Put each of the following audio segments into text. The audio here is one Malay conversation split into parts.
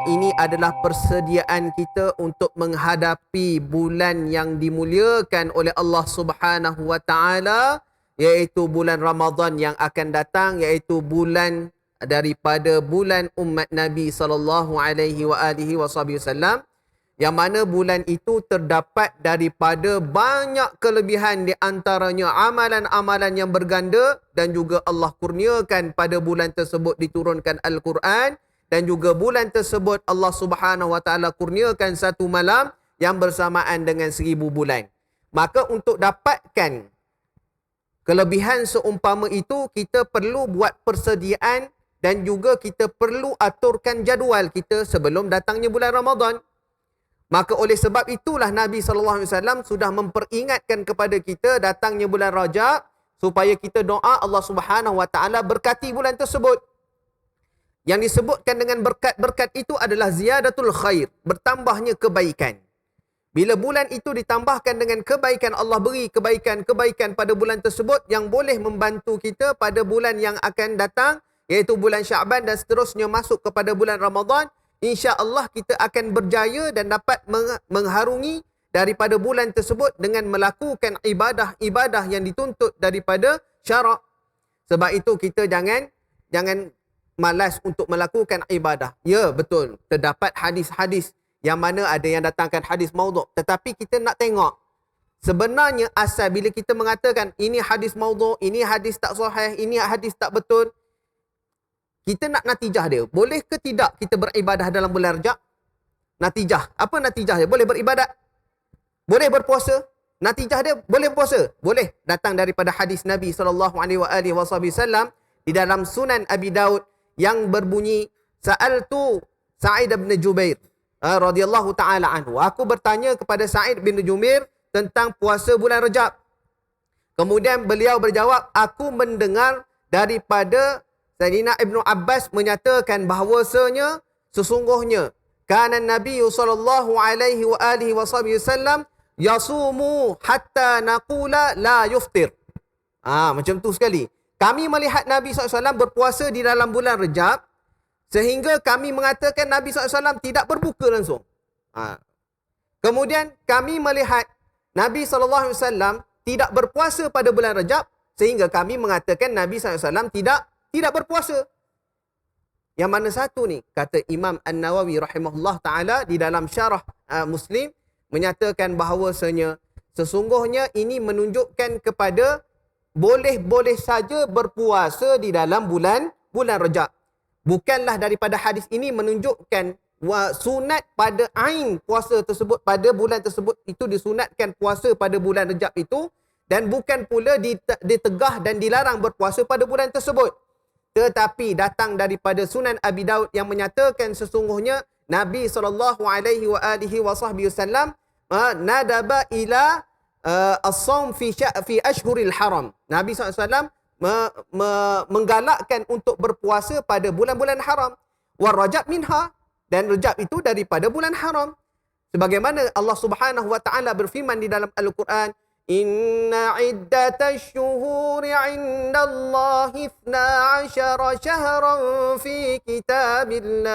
ini adalah persediaan kita untuk menghadapi bulan yang dimuliakan oleh Allah Subhanahu wa taala, iaitu bulan Ramadan yang akan datang, iaitu bulan daripada bulan umat Nabi sallallahu alaihi wasallam, yang mana bulan itu terdapat daripada banyak kelebihan, di antaranya amalan-amalan yang berganda, dan juga Allah kurniakan pada bulan tersebut diturunkan Al-Quran, dan juga bulan tersebut Allah Subhanahu wa taala kurniakan satu malam yang bersamaan dengan 1000 bulan. Maka untuk dapatkan kelebihan seumpama itu, kita perlu buat persediaan dan juga kita perlu aturkan jadual kita sebelum datangnya bulan Ramadan. Maka oleh sebab itulah Nabi SAW sudah memperingatkan kepada kita datangnya bulan Rajab, supaya kita doa Allah Subhanahu wa taala berkati bulan tersebut. Yang disebutkan dengan berkat-berkat itu adalah ziyadatul khair, bertambahnya kebaikan. Bila bulan itu ditambahkan dengan kebaikan, Allah beri kebaikan-kebaikan pada bulan tersebut yang boleh membantu kita pada bulan yang akan datang, iaitu bulan Syaban dan seterusnya masuk kepada bulan Ramadan. InsyaAllah kita akan berjaya dan dapat mengharungi daripada bulan tersebut dengan melakukan ibadah-ibadah yang dituntut daripada syarak. Sebab itu kita jangan malas untuk melakukan ibadah. Ya, betul. Terdapat hadis-hadis yang mana ada yang datangkan hadis maudhu'. Tetapi kita nak tengok, sebenarnya asal bila kita mengatakan ini hadis maudhu', ini hadis tak sahih, ini hadis tak betul, kita nak natijah dia. Boleh ke tidak kita beribadah dalam bulan Rajab? Natijah. Apa natijah dia? Boleh beribadat? Boleh berpuasa? Natijah dia boleh berpuasa? Boleh. Datang daripada hadis Nabi SAW di dalam Sunan Abi Daud yang berbunyi, Sa'altu Sa'id bin Jubair radhiyallahu ta'ala anhu. Aku bertanya kepada Sa'id bin Jubair tentang puasa bulan Rajab. Kemudian beliau berjawab, aku mendengar daripada Sayyidina Ibnu Abbas menyatakan bahawasanya sesungguhnya kana Nabi sallallahu alaihi wasallam yasumu hatta naqula la yuftir. Macam tu sekali. Kami melihat Nabi SAW berpuasa di dalam bulan Rajab sehingga kami mengatakan Nabi SAW tidak berbuka langsung. Kemudian kami melihat Nabi SAW tidak berpuasa pada bulan Rajab sehingga kami mengatakan Nabi SAW tidak berpuasa. Yang mana satu ni? Kata Imam An-Nawawi rahimahullah ta'ala di dalam syarah Muslim, menyatakan bahawasanya sesungguhnya ini menunjukkan kepada boleh-boleh saja berpuasa di dalam bulan Rajab. Bukanlah daripada hadis ini menunjukkan sunat pada ain puasa tersebut, pada bulan tersebut itu disunatkan puasa pada bulan Rajab itu, dan bukan pula ditegah dan dilarang berpuasa pada bulan tersebut. Tetapi datang daripada Sunan Abi Daud yang menyatakan sesungguhnya Nabi SAW nadaba ila as-saum fi ashhuril haram. Nabi SAW menggalakkan untuk berpuasa pada bulan-bulan haram. Wa Rajab minha, dan Rajab itu daripada bulan haram. Sebagaimana Allah Subhanahu wa taala berfirman di dalam Al-Quran, Inna iddatash syuhuri 'indallahi 12 syahran fi kitabillah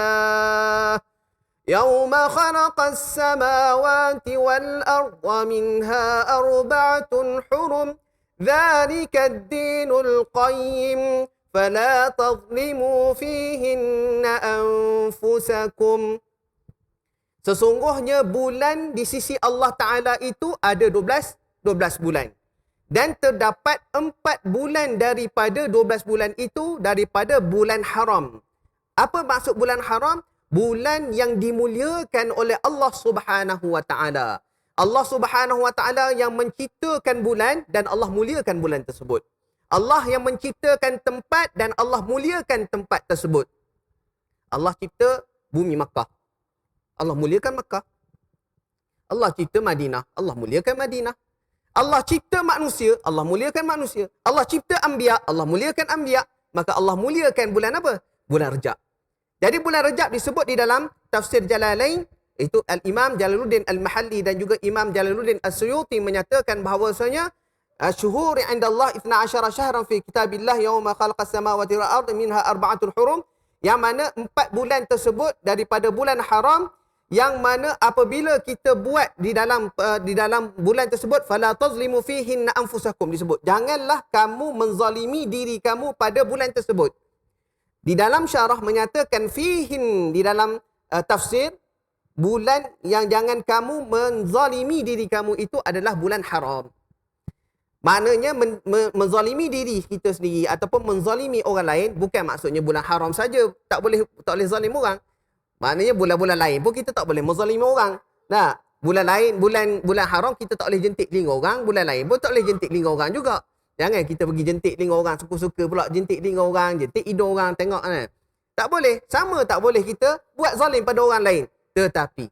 yawma khalaqas samawati wal arda minha arba'atun hurum dzalika ad-dinul qayyim fala tadhlimu fihinna anfusakum. Sesungguhnya bulan di sisi Allah Ta'ala itu ada 12 bulan. Dan terdapat 4 bulan daripada 12 bulan itu daripada bulan haram. Apa maksud bulan haram? Bulan yang dimuliakan oleh Allah Subhanahu wa taala. Allah Subhanahu wa taala yang menciptakan bulan dan Allah muliakan bulan tersebut. Allah yang menciptakan tempat dan Allah muliakan tempat tersebut. Allah cipta bumi Makkah. Allah muliakan Makkah. Allah cipta Madinah. Allah muliakan Madinah. Allah cipta manusia, Allah muliakan manusia. Allah cipta anbiya, Allah muliakan anbiya. Maka Allah muliakan bulan apa? Bulan Rajab. Jadi bulan Rajab disebut di dalam tafsir Jalalain, itu Al-Imam Jalaluddin Al-Mahalli dan juga Imam Jalaluddin As-Suyuti menyatakan bahawasanya syuhuri 'inda Allah 12 syahran fi kitabillah yawma khalaqas samawati wal ardi minha arba'atul hurum. Yang mana 4 bulan tersebut daripada bulan haram, yang mana apabila kita buat di dalam bulan tersebut, fala tazlimu fihinna anfusakum disebut. Janganlah kamu menzalimi diri kamu pada bulan tersebut. Di dalam syarah menyatakan fihin di dalam tafsir, bulan yang jangan kamu menzalimi diri kamu itu adalah bulan haram. Maknanya menzalimi diri kita sendiri ataupun menzalimi orang lain bukan maksudnya bulan haram saja. Tak boleh zalim orang. Maknanya bulan-bulan lain pun kita tak boleh menzalimi orang. Nah, bulan lain, bulan haram kita tak boleh jentik telinga orang, bulan lain pun tak boleh jentik telinga orang juga. Jangan kita pergi jentik telinga orang, suka-suka pula jentik telinga orang, jentik hidung orang, tengok kan. Tak boleh. Sama tak boleh kita buat zalim pada orang lain. Tetapi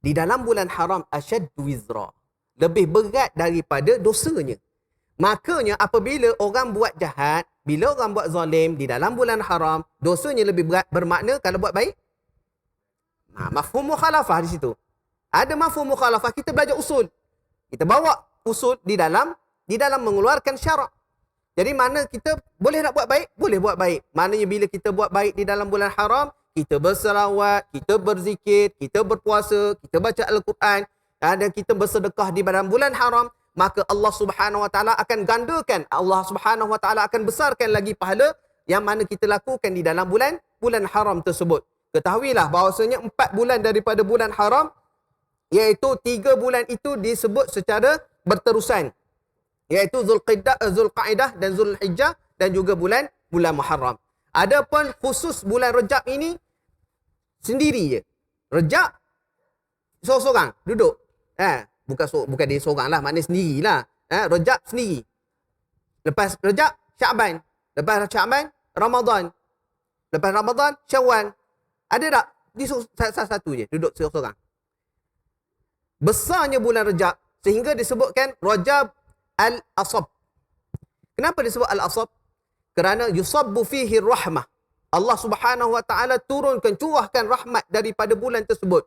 di dalam bulan haram asyaddu wizra. Lebih berat daripada dosanya. Makanya apabila orang buat jahat, bila orang buat zalim di dalam bulan haram, dosanya lebih berat, bermakna kalau buat baik, mafhum mukhalafah di situ. Ada mafhum mukhalafah, kita belajar usul. Kita bawa usul di dalam mengeluarkan syarak. Jadi mana kita boleh nak buat baik? Boleh buat baik. Maknanya bila kita buat baik di dalam bulan haram, kita berselawat, kita berzikir, kita berpuasa, kita baca Al-Quran, dan kita bersedekah di dalam bulan haram, maka Allah Subhanahu Wa Taala akan gandakan, Allah Subhanahu Wa Taala akan besarkan lagi pahala yang mana kita lakukan di dalam bulan haram tersebut. Ketahuilah bahawasanya 4 bulan daripada bulan haram, iaitu 3 bulan itu disebut secara berterusan, iaitu Zulqaidah dan Zulhijjah dan juga bulan Muharram. Adapun khusus bulan Rejab ini sendiri je. Rejab seorang-seorang duduk. Bukan dia seorang lah, maknanya sendirilah. Rejab sendiri. Lepas Rejab, Syaban. Lepas Syaban, Ramadan. Lepas Ramadan, Syawal. Ada tak? Dia satu je, duduk seorang-seorang. Besarnya bulan Rejab sehingga disebutkan Rajab Al-Asab. Kenapa disebut Al-Asab? Kerana yusabbu fihi rahmah. Allah Subhanahu Wa Taala turunkan, curahkan rahmat daripada bulan tersebut.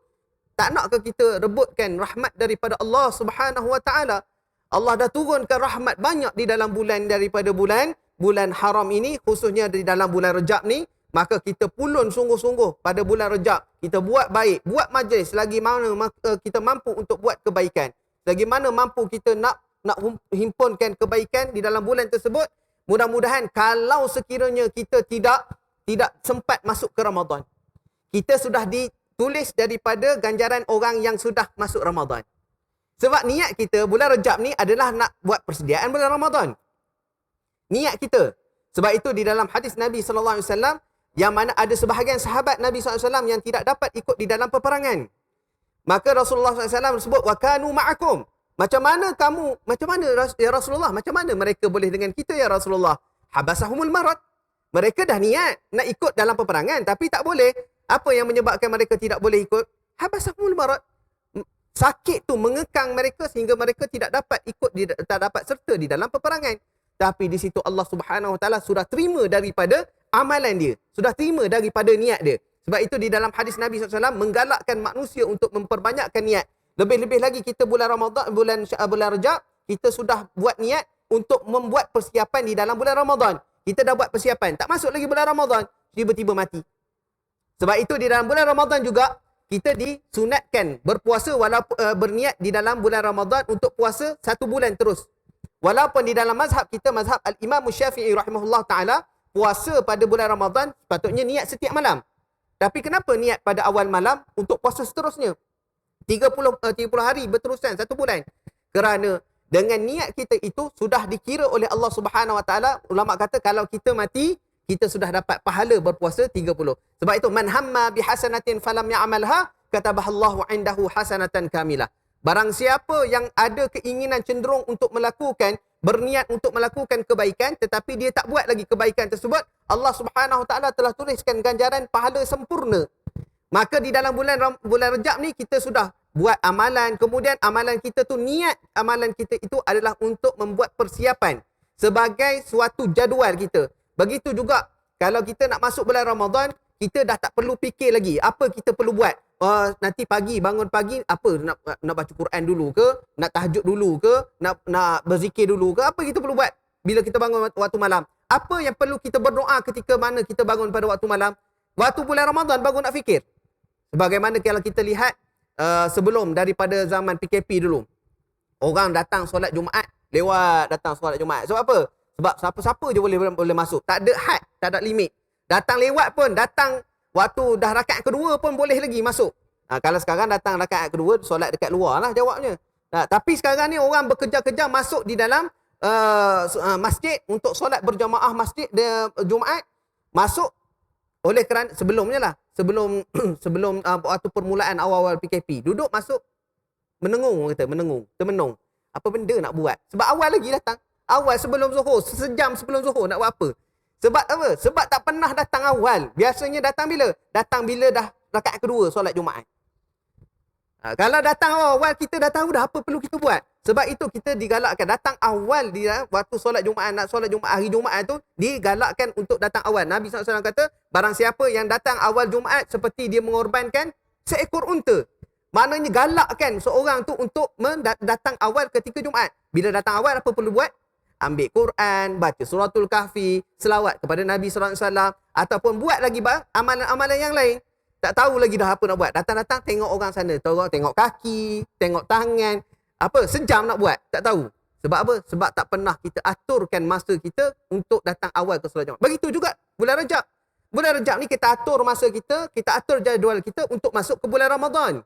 Tak nak ke kita rebutkan rahmat daripada Allah Subhanahu Wa Taala? Allah dah turunkan rahmat banyak di dalam bulan daripada bulan haram ini, khususnya di dalam bulan Rejab ni. Maka kita pulun sungguh-sungguh pada bulan Rejab. Kita buat baik, buat majlis selagi mana kita mampu untuk buat kebaikan. Selagi mana mampu kita nak himpunkan kebaikan di dalam bulan tersebut. Mudah-mudahan kalau sekiranya kita tidak sempat masuk ke Ramadan, kita sudah ditulis daripada ganjaran orang yang sudah masuk Ramadan. Sebab niat kita bulan Rejab ni adalah nak buat persediaan bulan Ramadan. Niat kita. Sebab itu di dalam hadis Nabi SAW, yang mana ada sebahagian sahabat Nabi SAW yang tidak dapat ikut di dalam peperangan. Maka Rasulullah SAW sebut, wa kanu ma'akum. Macam mana ya Rasulullah? Macam mana mereka boleh dengan kita ya Rasulullah? Habasahumul marad. Mereka dah niat nak ikut dalam peperangan tapi tak boleh. Apa yang menyebabkan mereka tidak boleh ikut? Habasahumul marad. Sakit tu mengekang mereka sehingga mereka tidak dapat ikut, tak dapat serta di dalam peperangan. Tapi di situ Allah Subhanahu Wa Taala sudah terima daripada amalan dia. Sudah terima daripada niat dia. Sebab itu di dalam hadis Nabi SAW menggalakkan manusia untuk memperbanyakkan niat. Lebih-lebih lagi kita bulan Ramadan, bulan Rejab, kita sudah buat niat untuk membuat persiapan di dalam bulan Ramadan. Kita dah buat persiapan. Tak masuk lagi bulan Ramadan, tiba-tiba mati. Sebab itu di dalam bulan Ramadan juga, kita disunatkan berpuasa walaupun berniat di dalam bulan Ramadan untuk puasa 1 bulan terus. Walaupun di dalam mazhab kita, mazhab Al-Imam Syafi'i rahimahullah ta'ala, puasa pada bulan Ramadan sepatutnya niat setiap malam. Tapi kenapa niat pada awal malam untuk puasa seterusnya? 30 hari berterusan 1 bulan. Kerana dengan niat kita itu sudah dikira oleh Allah Subhanahu Wa Taala. Ulama kata kalau kita mati, kita sudah dapat pahala berpuasa 30. Sebab itu man hamma bihasanatin falam ya'malha katabahallahu indahu hasanatan kamilah. Barang siapa yang ada keinginan cenderung untuk melakukan, berniat untuk melakukan kebaikan tetapi dia tak buat lagi kebaikan tersebut, Allah Subhanahu Wa Taala telah tuliskan ganjaran pahala sempurna. Maka di dalam bulan Rejab ni kita sudah buat amalan, kemudian amalan kita tu, niat amalan kita itu adalah untuk membuat persiapan sebagai suatu jadual kita. Begitu juga kalau kita nak masuk bulan Ramadan, kita dah tak perlu fikir lagi apa kita perlu buat. Nanti pagi, bangun pagi, apa nak baca Quran dulu ke, nak tahajud dulu ke, nak berzikir dulu ke, apa kita perlu buat bila kita bangun waktu malam. apa yang perlu kita berdoa ketika mana kita bangun pada waktu malam? Waktu bulan Ramadan baru nak fikir. Sebagaimana kalau kita lihat sebelum daripada zaman PKP dulu. Orang datang solat Jumaat, lewat datang solat Jumaat. Sebab apa? Sebab siapa-siapa je boleh masuk. Tak ada had, tak ada limit. Datang lewat pun, datang waktu dah rakaat kedua pun boleh lagi masuk. Kalau sekarang datang rakaat kedua, solat dekat luar lah jawabnya. Tapi sekarang ni orang bekerja-kerja masuk di dalam masjid untuk solat berjamaah masjid Jumaat. Masuk oleh kerana sebelumnya lah. Sebelum waktu permulaan awal-awal PKP. Duduk masuk, menengung. Termenung. Apa benda nak buat? Sebab awal lagi datang. Awal sebelum Zuhur, sejam sebelum Zuhur nak buat apa? Sebab apa? Sebab tak pernah datang awal. Biasanya datang bila? Datang bila dah rakaat kedua solat Jumaat. Kalau datang awal, kita dah tahu dah apa perlu kita buat. Sebab itu kita digalakkan datang awal dia waktu solat Jumaat, nak solat Jumaat hari Jumaat tu digalakkan untuk datang awal. Nabi SAW kata, barang siapa yang datang awal Jumaat seperti dia mengorbankan seekor unta. Maknanya galakkan seorang tu untuk datang awal ketika Jumaat. Bila datang awal apa perlu buat? Ambil Quran, baca suratul kahfi, selawat kepada Nabi SAW, ataupun buat lagi amalan-amalan yang lain. Tak tahu lagi dah apa nak buat. Datang-datang tengok orang sana, tengok kaki, tengok tangan. Apa? Sejam nak buat. Tak tahu. Sebab apa? Sebab tak pernah kita aturkan masa kita untuk datang awal ke solat Jumaat. Begitu juga bulan Rajab. Bulan Rajab ni kita atur masa kita atur jadual kita untuk masuk ke bulan Ramadan.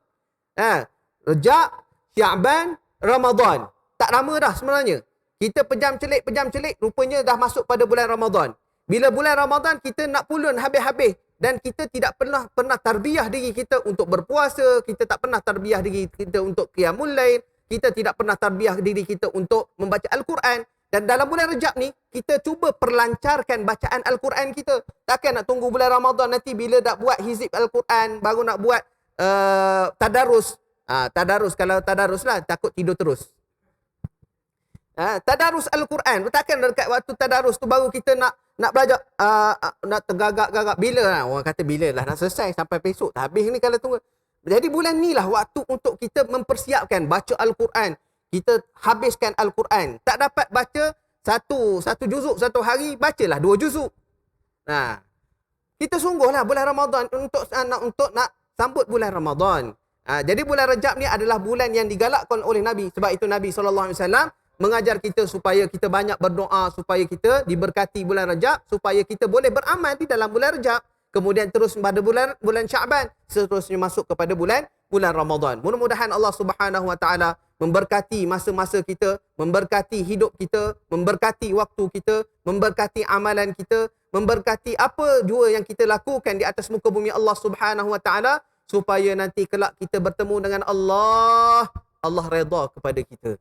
Rajab, Syaban, Ramadan. Tak lama dah sebenarnya. Kita pejam celik, rupanya dah masuk pada bulan Ramadan. Bila bulan Ramadan, kita nak pulun habis-habis. Dan kita tidak pernah tarbiyah diri kita untuk berpuasa. Kita tak pernah tarbiyah diri kita untuk qiyamul lail. Kita tidak pernah tarbiyah diri kita untuk membaca Al-Quran. Dan dalam bulan Rajab ni, kita cuba perlancarkan bacaan Al-Quran kita. Takkan nak tunggu bulan Ramadan nanti bila dah buat hizib Al-Quran, baru nak buat tadarus. Tadarus, kalau tadarus lah, takut tidur terus. Tadarus Al-Quran. Takkan dekat waktu tadarus tu baru kita nak belajar, nak tergagap-gagap. Bila lah? Orang kata bila lah nak selesai sampai besok. Habis ni kalau tunggu. Jadi bulan ni lah waktu untuk kita mempersiapkan baca Al-Quran. Kita habiskan Al-Quran. Tak dapat baca satu juzuk satu hari, bacalah 2 juzuk. Kita sungguhlah bulan Ramadan untuk nak sambut bulan Ramadan. Jadi bulan Rajab ni adalah bulan yang digalakkan oleh Nabi. Sebab itu Nabi SAW mengajar kita supaya kita banyak berdoa, supaya kita diberkati bulan Rajab, supaya kita boleh beramal di dalam bulan Rajab. Kemudian terus pada bulan Syaban, seterusnya masuk kepada bulan Ramadan. Mudah-mudahan Allah Subhanahu Wa Taala memberkati masa-masa kita, memberkati hidup kita, memberkati waktu kita, memberkati amalan kita, memberkati apa jua yang kita lakukan di atas muka bumi Allah Subhanahu Wa Taala, supaya nanti kelak kita bertemu dengan Allah redha kepada kita.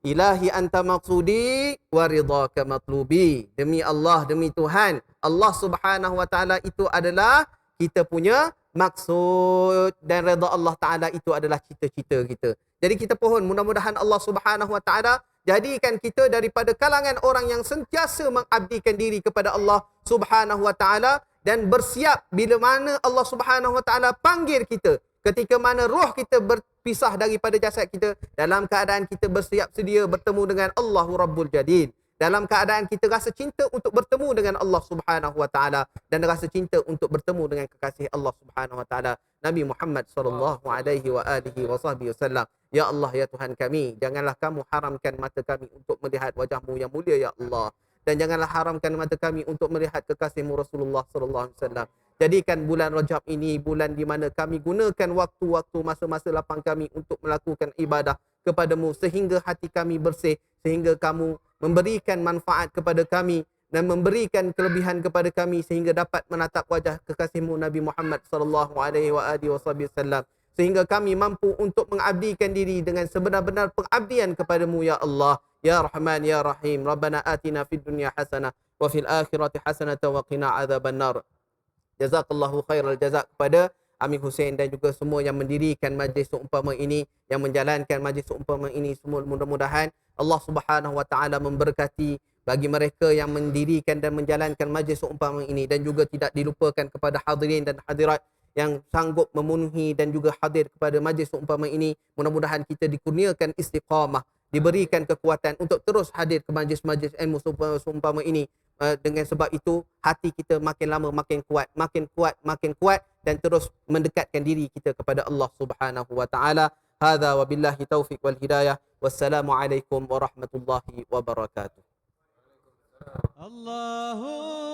Ilahi anta maqsudi wa ridhaka matlubi. Demi Allah, demi Tuhan, Allah Subhanahu Wa Taala itu adalah kita punya maksud, dan redha Allah Taala itu adalah cita-cita kita. Jadi kita pohon mudah-mudahan Allah Subhanahu Wa Taala jadikan kita daripada kalangan orang yang sentiasa mengabdikan diri kepada Allah Subhanahu Wa Taala, dan bersiap bila mana Allah Subhanahu Wa Taala panggil kita. Ketika mana roh kita berpisah daripada jasad kita, dalam keadaan kita bersiap sedia bertemu dengan Allahu Rabbul Jadid. Dalam keadaan kita rasa cinta untuk bertemu dengan Allah Subhanahu Wa Taala, dan rasa cinta untuk bertemu dengan kekasih Allah Subhanahu Wa Taala, Nabi Muhammad sallallahu alaihi wa alihi wasallam. Ya Allah, ya Tuhan kami, janganlah kamu haramkan mata kami untuk melihat wajah-Mu yang mulia, ya Allah. Dan janganlah haramkan mata kami untuk melihat kekasih-Mu Rasulullah sallallahu alaihi wasallam. Jadikan bulan Rajab ini bulan di mana kami gunakan waktu-waktu masa-masa lapang kami untuk melakukan ibadah kepada-Mu, sehingga hati kami bersih, sehingga kamu memberikan manfaat kepada kami dan memberikan kelebihan kepada kami, sehingga dapat menatap wajah kekasih-Mu Nabi Muhammad sallallahu alaihi wasallam, sehingga kami mampu untuk mengabdikan diri dengan sebenar-benar pengabdian kepada-Mu, ya Allah, ya Rahman, ya Rahim. Rabbana atina fid dunya hasanah wa fil akhirati hasanah wa qina adzabannar. Jazakallahu khairal jazak kepada Amir Hussein dan juga semua yang mendirikan majlis seumpama ini, yang menjalankan majlis seumpama ini. Semua mudah-mudahan Allah Subhanahu Wa Taala memberkati bagi mereka yang mendirikan dan menjalankan majlis seumpama ini, dan juga tidak dilupakan kepada hadirin dan hadirat yang sanggup memenuhi dan juga hadir kepada majlis seumpama ini. Mudah-mudahan kita dikurniakan istiqamah, diberikan kekuatan untuk terus hadir ke majlis-majlis ilmu seumpama ini. dengan sebab itu hati kita makin lama makin kuat, makin kuat, makin kuat, dan terus mendekatkan diri kita kepada Allah Subhanahu wa taala. Hadza wabillahi taufik wal hidayah. Wassalamualaikum warahmatullahi wabarakatuh. الله